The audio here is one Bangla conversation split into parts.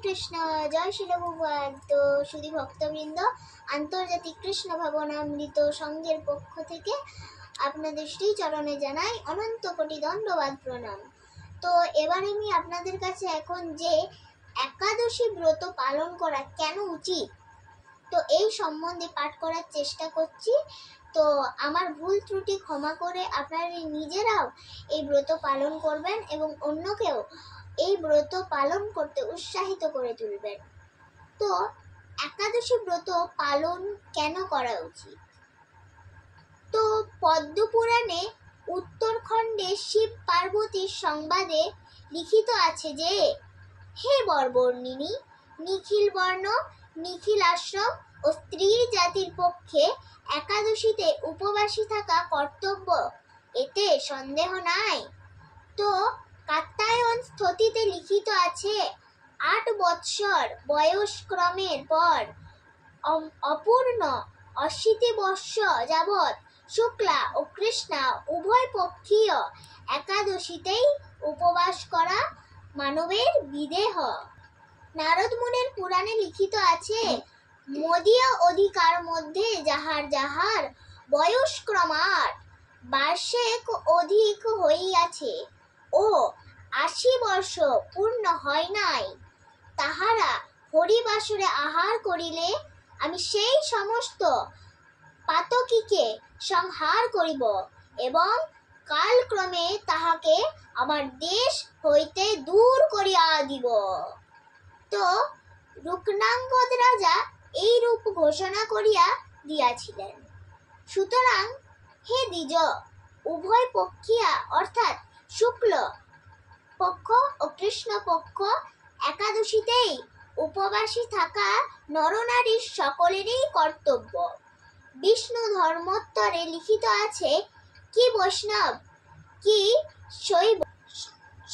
কৃষ্ণ, জয় শিল ভগবান। তো শুধু ভক্তবৃন্দ, আন্তর্জাতিক কৃষ্ণ ভাবনামৃত সংঘের পক্ষ থেকে আপনাদের শ্রীচরণে জানাই অনন্ত কোটি দণ্ডবাদ প্রণাম। তো এবার আমি আপনাদের কাছে এখন যে একাদশী ব্রত পালন করা কেন উচিত, তো এই সম্বন্ধে পাঠ করার চেষ্টা করছি। তো আমার ভুল ত্রুটি ক্ষমা করে আপনারা নিজেরাও এই ব্রত পালন করবেন এবং অন্যকেও এই ব্রত পালন করতে উৎসাহিত করে তুলবেন। তো একাদশী ব্রত পালন কেন করা উচিত? তো পদ্মপুরাণে উত্তরখণ্ডে শিব পার্বতীর সংবাদে লিখিত আছে যে, হে বরবর্ণিনী, নিখিল বর্ণ, নিখিল আশ্রম ও স্ত্রী জাতির পক্ষে একাদশীতে উপবাসী থাকা কর্তব্য, এতে সন্দেহ নাই। তো কাত্যায়ন স্থতিতে লিখিত আছে, 8 বৎসর বয়সক্রমের পর অপূর্ণ 80 বর্ষ যাবৎ শুক্লা ও কৃষ্ণা উভয় পক্ষীয় একাদশীতেই উপবাস করা মানবের বিদেহ। নারদ মুনির পুরাণে লিখিত আছে, মদীয় অধিকার মধ্যে যাহার যাহার বয়সক্রমাৎ বার্ষিক অধিক হইয়াছে ও 80 বর্ষ পূর্ণ হয় নাই, তাহারা হরিবাসরে আহার করিলে আমি সেই সমস্ত পাতকীকে সংহার করিব এবং কালক্রমে তাহাকে আমার দেশ হইতে দূর করিয়া দিব। তো রুকনাঙ্গদ রাজা এই রূপ ঘোষণা করিয়া দিয়াছিলেন। সুতরাং হে দ্বিজ, উভয় পক্ষিয়া অর্থাৎ শুক্ল পক্ষ ও কৃষ্ণ পক্ষ একাদশীতেই উপবাসী থাকা নরনারীর সকলেরই কর্তব্য। বিষ্ণু ধর্মোত্তরে লিখিত আছে, কি বৈষ্ণব কি শৈব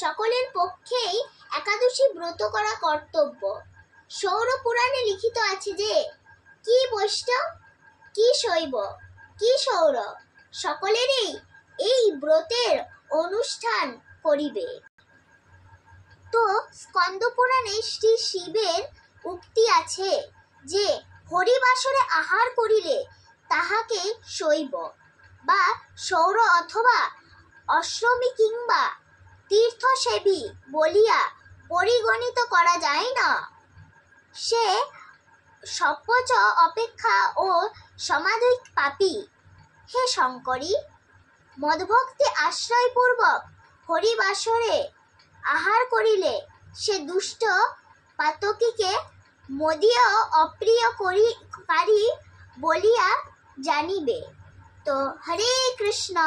সকলের পক্ষেই একাদশী ব্রত করা কর্তব্য। সৌর পুরাণে লিখিত আছে যে, কি বৈষ্ণব কি শৈব কি সৌর সকলেরই এই ব্রতের অনুষ্ঠান করিবে। তো স্কন্দ পুরাণে শ্রী শিবের উক্তি আছে যে, হরিবাসরে আহার করিলে তাহাকে শৈব বা সৌর অথবা অশ্রমী কিংবা তীর্থসেবী বলিয়া পরিগণিত করা যায় না। সে সর্বোচ্চ অপেক্ষা ও সমাধিক পাপী। হে শঙ্করী, মদভক্তি আশ্রয়পূর্বক হরিবাসরে আহার করিলে সে দুষ্ট পাতকীকে মদীয় অপ্রিয়কারী বলিয়া জানিবে। তো হরে কৃষ্ণ।